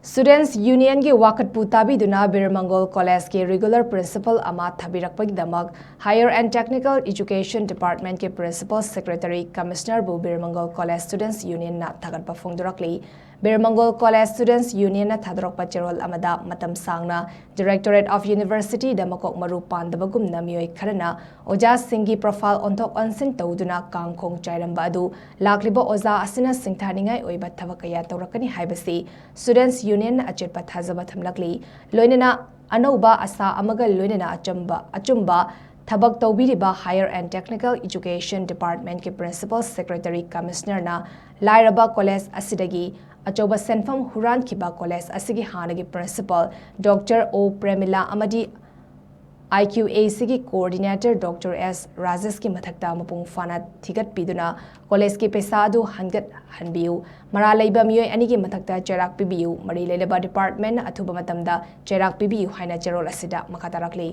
Students Union ki Wakatpu Tabiduna BIRAMANGOL College ki regular principal ama Tharakpagidamak Higher and Technical Education Department ki Principal Secretary Commissioner bu BIRAMANGOL College Students Union na Thagatpa Phongdokrakli BIRAMANGOL College Students Union na Tharakpa Cherol amada matam sangna Directorate of University da makok maru pandabagum na miyoi kharana oja singi profile ontok onsin tawduna kangkhong chairamba adu lakliba oja asina singthaningai oiba thabakaya tawrakani haibasi Students Union achirpa thazaba thamlakli loinena anauba asa amaga loinena achumba thabak tawbiriba Higher and Technical Education Department ki Principal Secretary Commissioner na lairaba college asidagi achoba senfam huran kiba college asigi hanagi principal Dr. O Premila amadi IQAC ki coordinator Dr. S Rajesh ki mathakta mapung fana thigat piduna college ki pesa adu hangat hanbiu mara leiba miyoi ani ki mathakta cherak pibiu mari leleba department athuba matamda cherak pibiu haina cherol asida makatarakli